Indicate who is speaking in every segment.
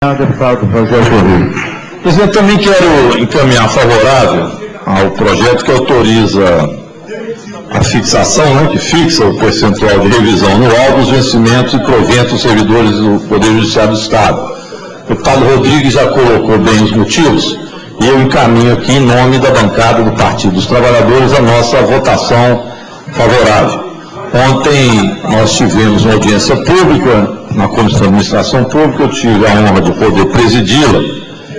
Speaker 1: Deputado Rogério Correia.
Speaker 2: Presidente, também quero encaminhar favorável ao projeto que autoriza a fixação, que fixa o percentual de revisão anual dos vencimentos e proventos dos servidores do Poder Judiciário do Estado. O deputado Rodrigues já colocou bem os motivos e eu encaminho aqui em nome da bancada do Partido dos Trabalhadores a nossa votação favorável. Ontem nós tivemos uma audiência pública na Comissão de Administração Pública, eu tive a honra de poder presidi-la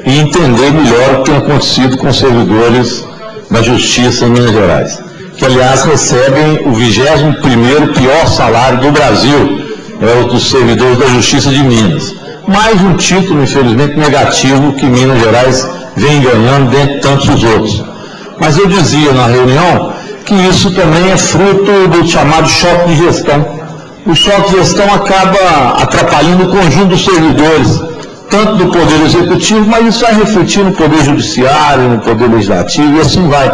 Speaker 2: e entender melhor o que tem acontecido com os servidores da Justiça em Minas Gerais, que aliás recebem o 21º pior salário do Brasil, o dos servidores da Justiça de Minas. Mais um título, infelizmente, negativo que Minas Gerais vem ganhando dentre tantos outros. Mas eu dizia na reunião que isso também é fruto do chamado choque de gestão. O choque de gestão acaba atrapalhando o conjunto dos servidores, tanto do Poder Executivo, mas isso vai refletir no Poder Judiciário, no Poder Legislativo, e assim vai.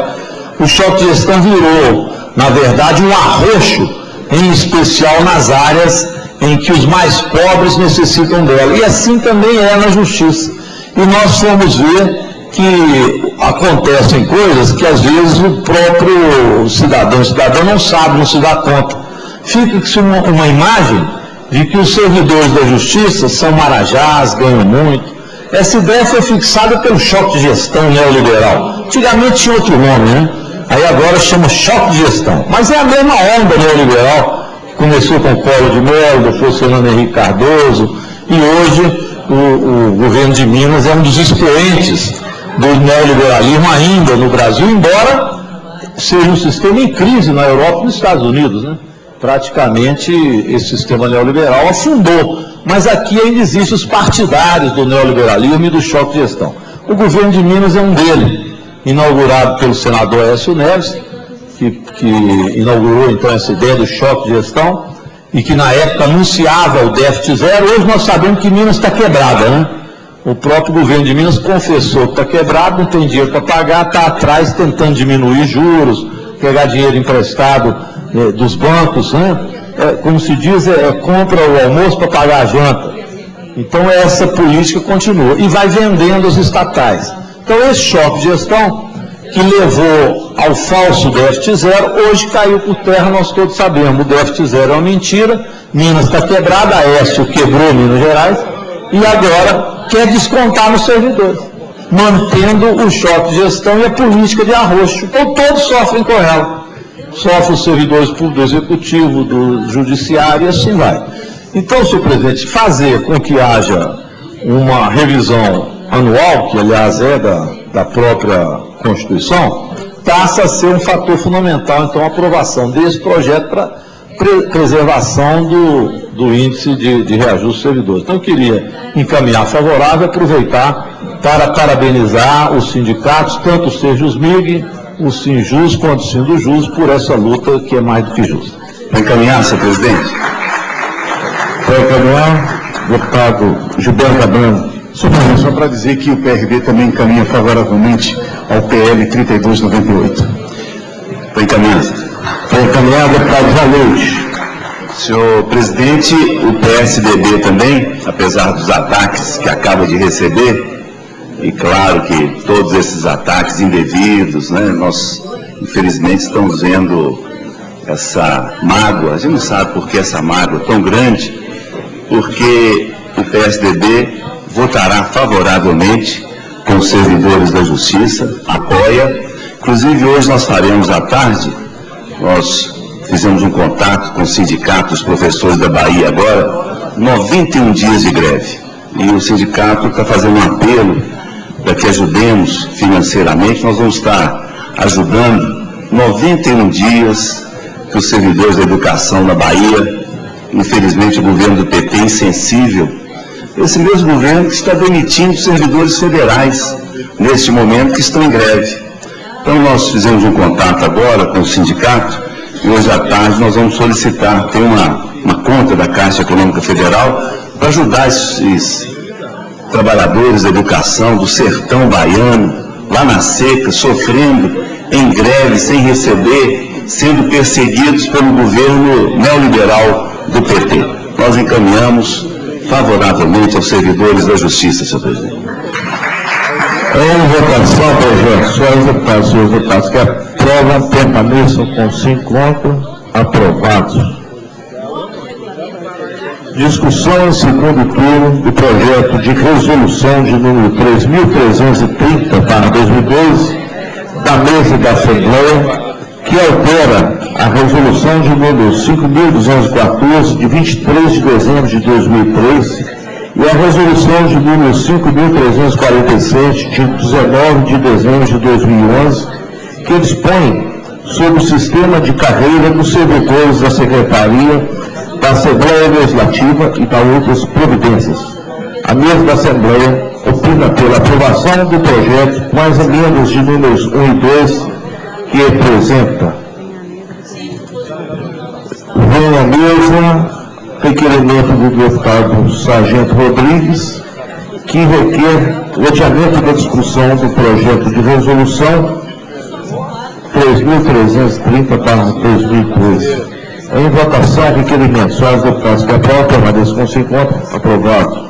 Speaker 2: O choque de gestão virou, na verdade, um arroxo, em especial nas áreas em que os mais pobres necessitam dela. E assim também é na Justiça. E nós fomos ver que acontecem coisas que, às vezes, o próprio cidadão não sabe, não se dá conta. Fica-se uma imagem de que os servidores da Justiça são marajás, ganham muito. Essa ideia foi fixada pelo choque de gestão neoliberal. Antigamente tinha outro nome, Aí agora chama choque de gestão. Mas é a mesma onda neoliberal, que começou com o Collor de Mello, depois Fernando Henrique Cardoso, e hoje o governo de Minas é um dos expoentes do neoliberalismo ainda no Brasil, embora seja um sistema em crise na Europa e nos Estados Unidos, Praticamente esse sistema neoliberal afundou, mas aqui ainda existem os partidários do neoliberalismo e do choque de gestão. O governo de Minas é um deles, inaugurado pelo senador Aécio Neves, que inaugurou então essa ideia do choque de gestão e que na época anunciava o déficit zero. Hoje nós sabemos que Minas está quebrada, O próprio governo de Minas confessou que está quebrado, não tem dinheiro para pagar, está atrás tentando diminuir juros, pegar dinheiro emprestado dos bancos, como se diz, compra o almoço para pagar a janta. Então essa política continua e vai vendendo as estatais. Então esse choque de gestão que levou ao falso déficit zero, hoje caiu por terra, nós todos sabemos, o déficit zero é uma mentira, Minas está quebrada, a Aécio quebrou Minas Gerais e agora quer descontar nos servidores, mantendo o choque de gestão e a política de arroxo. Então todos sofrem com ela. Sofrem os servidores públicos do Executivo, do Judiciário e assim vai. Então, senhor presidente, fazer com que haja uma revisão anual, que aliás é da própria Constituição, passa a ser um fator fundamental, então, a aprovação desse projeto para preservação do índice de reajuste dos servidores. Então, eu queria encaminhar favorável, aproveitar para parabenizar os sindicatos, tanto o Sejusmig, o Sinjus quanto o Sindujus, por essa luta que é mais do que justa.
Speaker 1: Para encaminhar, senhor presidente. Para encaminhar, deputado Gilberto Abramo. Senhor presidente, só para dizer que o PRB também encaminha favoravelmente ao PL 3298.
Speaker 2: Para encaminhar.
Speaker 1: Para encaminhar, deputado Valente.
Speaker 3: Senhor presidente, o PSDB também, apesar dos ataques que acaba de receber, e claro que todos esses ataques indevidos, nós infelizmente estamos vendo essa mágoa. A gente não sabe por que essa mágoa é tão grande, porque o PSDB votará favoravelmente com os servidores da Justiça, apoia. Inclusive hoje nós faremos à tarde, nós fizemos um contato com o sindicato dos professores da Bahia agora, 91 dias de greve. E o sindicato está fazendo um apelo para que ajudemos financeiramente. Nós vamos estar ajudando 91 dias que os servidores da educação na Bahia, infelizmente o governo do PT insensível, esse mesmo governo que está demitindo servidores federais neste momento que estão em greve. Então nós fizemos um contato agora com o sindicato e hoje à tarde nós vamos solicitar, tem uma conta da Caixa Econômica Federal para ajudar esses trabalhadores da educação do sertão baiano, lá na seca, sofrendo em greve, sem receber, sendo perseguidos pelo governo neoliberal do PT. Nós encaminhamos favoravelmente aos servidores da Justiça, senhor presidente.
Speaker 1: Em votação, projeto. Senhores deputados, senhores deputados que aprovam, permaneçam com 5 contra. Aprovados. Discussão em segundo turno do projeto de resolução de número 3.330/2012 da mesa da Assembleia, que altera a resolução de número 5.214 de 23 de dezembro de 2013 e a resolução de número 5.347 de 19 de dezembro de 2011, que dispõe sobre o sistema de carreira dos servidores da Secretaria da Assembleia Legislativa e da outras providências. A mesa da Assembleia opina pela aprovação do projeto com as emendas de números 1 e 2, que representa. Vem à mesa requerimento do deputado Sargento Rodrigues, que requer o adiamento da discussão do projeto de resolução 3.330/2013. Em votação, requerimento. Senhores deputados que aprovam, permaneçam com 5 contra. Aprovado.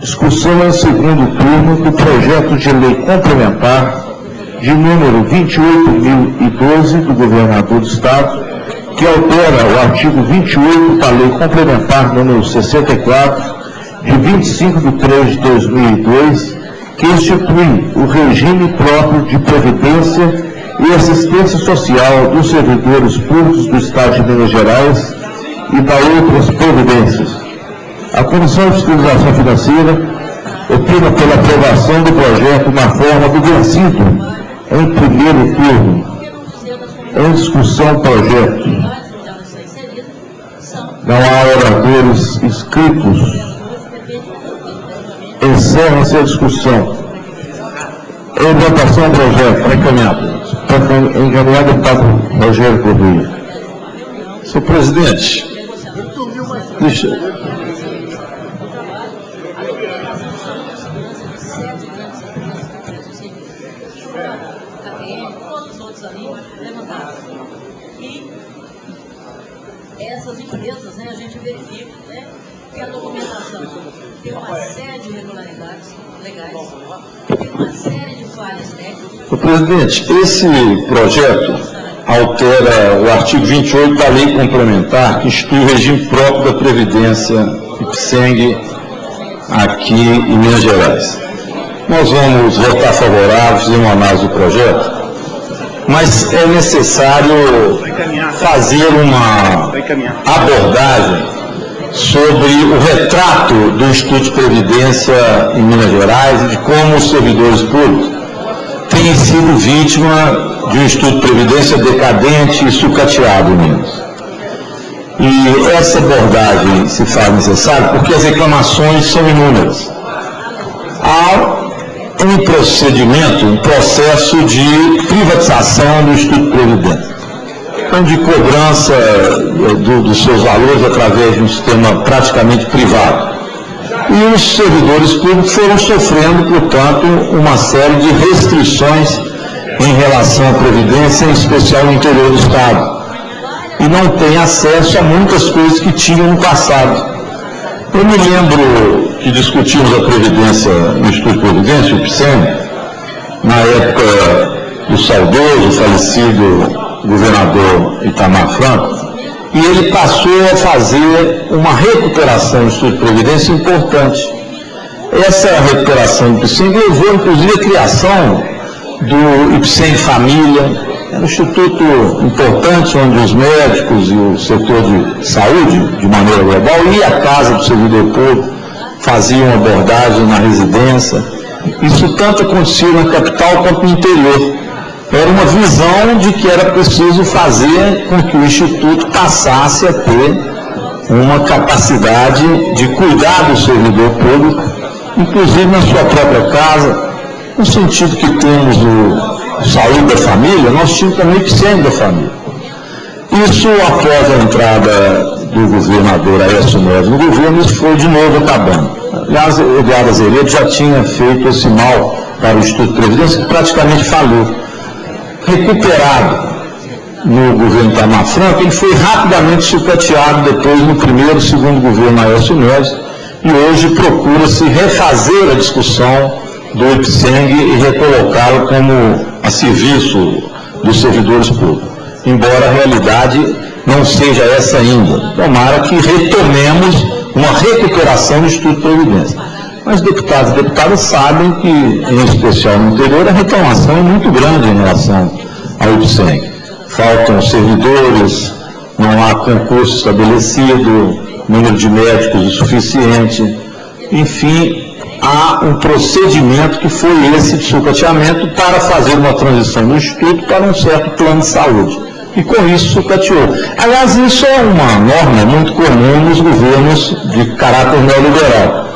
Speaker 1: Discussão em segundo turno do projeto de lei complementar de número 28.012 do Governador do Estado, que altera o artigo 28 da Lei Complementar número 64, de 25 de 3 de 2002, que institui o regime próprio de previdência e assistência social dos servidores públicos do Estado de Minas Gerais e da outras providências. A Comissão de Fiscalização Financeira opina pela aprovação do projeto na forma do vencido em primeiro turno. Em discussão, projeto. Não há oradores inscritos. Encerra-se a discussão. Em votação, projeto. Está encaminhado. Está encaminhado o deputado Rogério Correia.
Speaker 2: Senhor presidente, deixa.
Speaker 4: Essas empresas, né, a gente verifica, né, que a documentação tem uma série de irregularidades legais, tem uma série de falhas técnicas.
Speaker 2: Senhor presidente, esse projeto altera o artigo 28 da Lei Complementar, que institui o regime próprio da Previdência IPSENG aqui em Minas Gerais. Nós vamos votar favoráveis em uma análise do projeto, mas é necessário fazer uma abordagem sobre o retrato do Instituto de Previdência em Minas Gerais e de como os servidores públicos têm sido vítima de um Instituto de Previdência decadente e sucateado em Minas. E essa abordagem se faz necessária porque as reclamações são inúmeras. Há um procedimento, um processo de privatização do Instituto de Previdência, de cobrança dos seus valores através de um sistema praticamente privado. E os servidores públicos foram sofrendo, portanto, uma série de restrições em relação à Previdência, em especial no interior do Estado. E não têm acesso a muitas coisas que tinham no passado. Eu me lembro que discutimos a Previdência no Instituto de Previdência, o IPSENG, na época do saudoso, falecido governador Itamar Franco, e ele passou a fazer uma recuperação do Instituto de Previdência importante. Essa recuperação do IPSENG levou, inclusive, a criação do IPSENG Família. É um instituto importante onde os médicos e o setor de saúde, de maneira global, ia à casa do servidor público, faziam abordagem na residência. Isso tanto acontecia na capital quanto no interior. Era uma visão de que era preciso fazer com que o Instituto passasse a ter uma capacidade de cuidar do servidor público, inclusive na sua própria casa, no sentido que temos o Saúde da Família, nós tínhamos também o IPSENG da Família. Isso, após a entrada do governador Aécio Neves no governo, isso foi de novo acabando. Aliás, o Eduardo Azevedo já tinha feito esse mal para o Instituto de Previdência, que praticamente falou. Recuperado no governo Itamar Franco, ele foi rapidamente sucateado depois no primeiro e segundo governo Aécio Neves, e hoje procura-se refazer a discussão do IPSENG e recolocá-lo como a serviço dos servidores públicos, embora a realidade não seja essa ainda. Tomara que retomemos uma recuperação do Instituto de Previdência. Mas deputados e deputadas sabem que, em especial no interior, a reclamação é muito grande em relação ao IPSENG. Faltam servidores, não há concurso estabelecido, número de médicos insuficiente, enfim, há um procedimento que foi esse de sucateamento para fazer uma transição do Instituto para um certo plano de saúde. E com isso sucateou. Aliás, isso é uma norma muito comum nos governos de caráter neoliberal.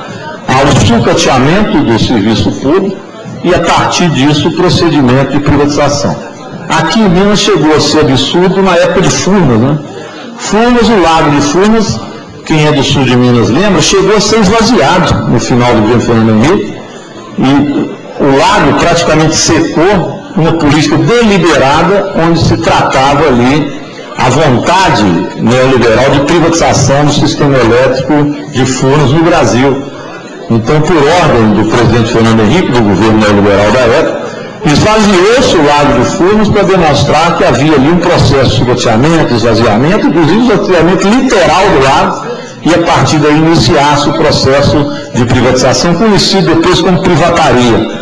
Speaker 2: Há o sucateamento do serviço público e, a partir disso, o procedimento de privatização. Aqui em Minas chegou a ser absurdo na época de Furnas, né? Furnas, o lago de Furnas, quem é do sul de Minas lembra, chegou a ser esvaziado no final do governo Fernando Henrique, e o lago praticamente secou, uma política deliberada, onde se tratava ali a vontade neoliberal de privatização do sistema elétrico de Furnas no Brasil. Então, por ordem do presidente Fernando Henrique, do governo neoliberal da época, esvaziou-se o lago de Furnas para demonstrar que havia ali um processo de sucateamento, esvaziamento, inclusive esvaziamento literal do lago, e a partir daí iniciasse o processo de privatização, conhecido depois como privataria.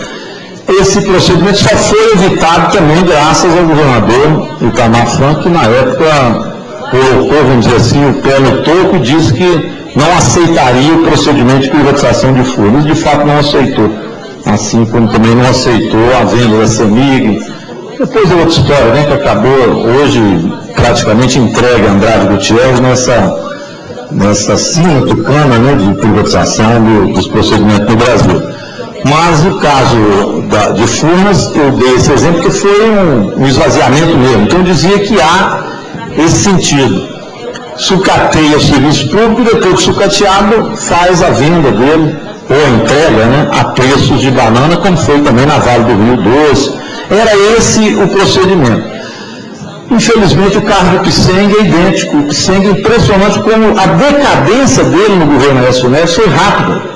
Speaker 2: Esse procedimento só foi evitado também graças ao governador Itamar Franco, que na época colocou, vamos dizer assim, o pé no toco e disse que não aceitaria o procedimento de privatização de Furnas. De fato não aceitou, assim como também não aceitou a venda da CEMIG. Depois é outra história, né, que acabou hoje praticamente entregue a Andrade Gutierrez nessa cena tucana, né, de privatização dos procedimentos no Brasil. Mas o caso de Furnas, eu dei esse exemplo porque foi um esvaziamento mesmo. Então eu dizia que há esse sentido. Sucateia o serviço público e depois de sucateado faz a venda dele, ou a entrega, né, a preços de banana, como foi também na Vale do Rio Doce. Era esse o procedimento. Infelizmente o caso do IPSENG é idêntico. O IPSENG é impressionante como a decadência dele no governo Aécio Neves foi rápida.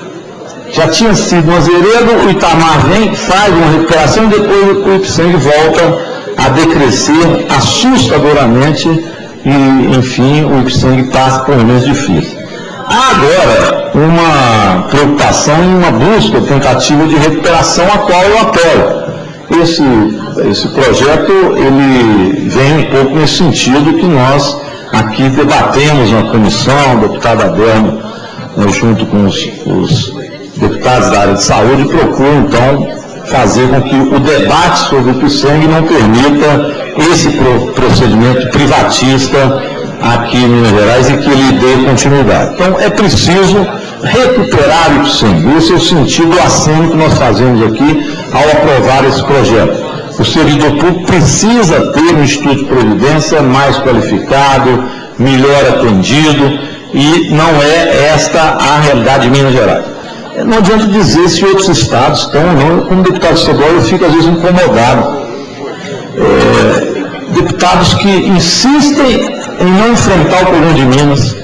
Speaker 2: Já tinha sido um azeredo, o Itamar vem, faz uma recuperação e depois o IPSENG volta a decrescer assustadoramente e, enfim, o IPSENG passa por momentos difíceis. Há agora uma preocupação e uma busca, tentativa de recuperação, a qual eu apoio. Esse projeto, ele vem um pouco nesse sentido que nós aqui debatemos na comissão, o deputado Adelmo, junto com os deputados da área de saúde, procuram, então, fazer com que o debate sobre o IPSENG não permita esse procedimento privatista aqui em Minas Gerais e que ele dê continuidade. Então, é preciso recuperar o IPSENG. Esse é o sentido do aceno que nós fazemos aqui ao aprovar esse projeto. O servidor público precisa ter um Instituto de Previdência mais qualificado, melhor atendido, e não é esta a realidade de Minas Gerais. Não adianta dizer se outros estados estão ou não. Como deputado estadual, eu fico às vezes incomodado. Deputados que insistem em não enfrentar o problema de Minas,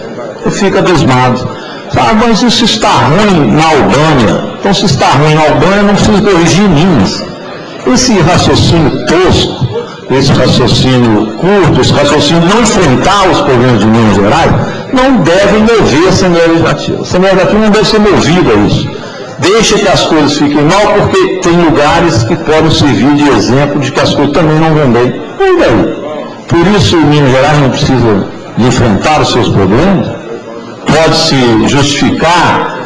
Speaker 2: eu fico abismado. Mas isso está ruim na Albânia. Então, se está ruim na Albânia, não precisa corrigir em Minas. Esse raciocínio tosco, esse raciocínio curto, esse raciocínio de não enfrentar os problemas de Minas Gerais, não deve mover a Assembleia Legislativa. A Assembleia Legislativa não deve ser movida a isso. Deixa que as coisas fiquem mal, porque tem lugares que podem servir de exemplo de que as coisas também não vão bem. E daí? Por isso, Minas Gerais não precisa de enfrentar os seus problemas? Pode-se justificar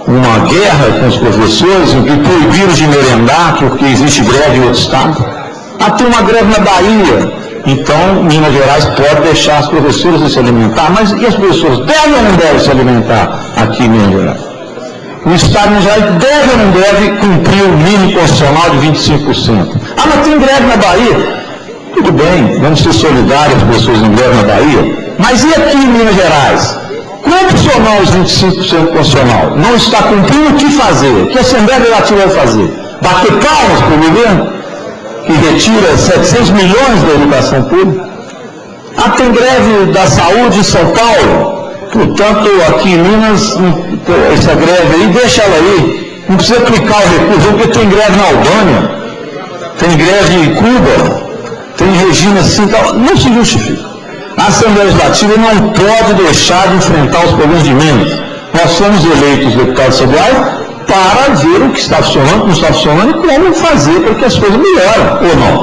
Speaker 2: uma guerra com os professores e proibir-os de merendar porque existe greve em outro estado? Tem uma greve na Bahia. Então, Minas Gerais pode deixar as professoras se alimentar, mas e as pessoas devem ou não devem se alimentar aqui em Minas Gerais? O Estado de Minas Gerais deve ou não deve cumprir o mínimo constitucional de 25%? Mas tem greve na Bahia? Tudo bem, vamos ser solidários com as pessoas em greve na Bahia, mas e aqui em Minas Gerais? Como funcionar os 25% constitucional? Não está cumprindo, o que fazer? O que a Assembleia Legislativa vai fazer? Bater palmas para o governo? Que retira 700 milhões da educação pública? Tem greve da saúde em São Paulo, portanto, aqui em Minas, essa greve aí, deixa ela aí, não precisa aplicar o recurso, porque tem greve na Albânia, tem greve em Cuba, tem regime assim, não se justifica. A Assembleia Legislativa não pode deixar de enfrentar os problemas de Minas. Nós somos eleitos deputados estaduais para ver o que está funcionando, o que não está funcionando e como fazer para que as coisas melhorem, ou não.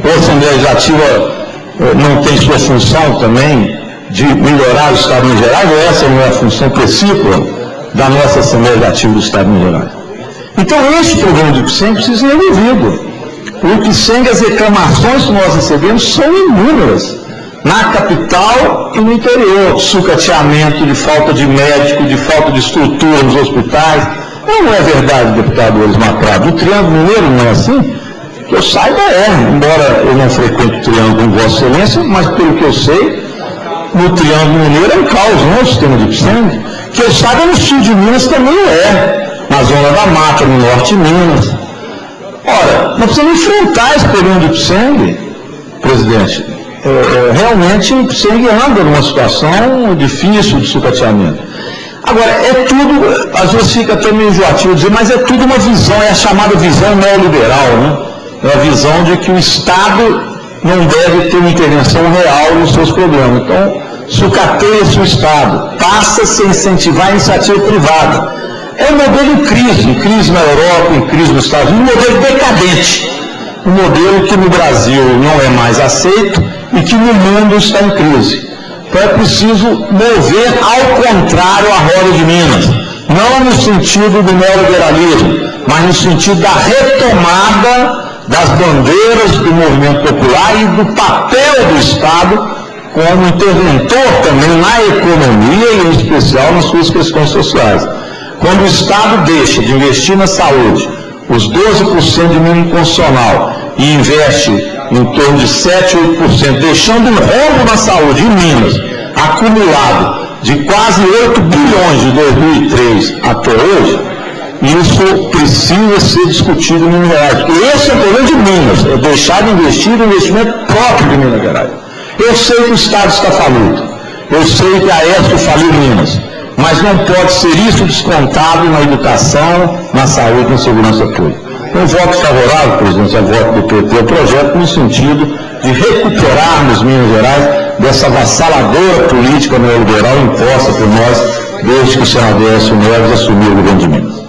Speaker 2: Ou a Assembleia Legislativa não tem sua função também de melhorar o Estado de Minas Gerais, ou essa não é a função principal da nossa Assembleia Legislativa do Estado de Minas Gerais. Então, esse problema do IPSENG precisa ser resolvido. O IPSENG, as reclamações que nós recebemos são inúmeras, na capital e no interior, sucateamento, de falta de médico, de falta de estrutura nos hospitais. Não é verdade, deputado Elismar Prado, o Triângulo Mineiro não é assim? Que eu saiba embora eu não frequente o Triângulo com Vossa Excelência, mas pelo que eu sei, no Triângulo Mineiro é um caos, não é o sistema de IPSENG. Que eu saiba no sul de Minas também na zona da Mata, no norte de Minas. Ora, nós precisamos enfrentar esse problema do IPSENG, presidente. Realmente o IPSENG anda numa situação difícil de sucateamento. Agora, tudo, às vezes fica até meio enjoativo dizer, mas é tudo uma visão, é a chamada visão neoliberal, né? É a visão de que o Estado não deve ter uma intervenção real nos seus problemas. Então, sucateia-se o Estado, passa-se a incentivar a iniciativa privada. É um modelo em crise na Europa, em crise nos Estados Unidos, um modelo decadente. Um modelo que no Brasil não é mais aceito e que no mundo está em crise. Então é preciso mover ao contrário a roda de Minas, não no sentido do neoliberalismo, mas no sentido da retomada das bandeiras do movimento popular e do papel do Estado como interventor também na economia e em especial nas suas questões sociais. Quando o Estado deixa de investir na saúde os 12% de mínimo constitucional e investe em torno de 7, 8%, deixando um rombo na saúde em Minas, acumulado de quase 8 bilhões de 2003 até hoje, isso precisa ser discutido em Minas Gerais. Esse é o problema de Minas, é deixar de investir no investimento próprio de Minas Gerais. Eu sei que o Estado está falido, eu sei que a Aesco faliu Minas, mas não pode ser isso descontado na educação, na saúde e na segurança pública. Um voto favorável, presidente, ao voto do PT, ao projeto no sentido de recuperarmos Minas Gerais dessa avassaladora política neoliberal imposta por nós desde que o senador Aécio Neves assumiu o governo de Minas.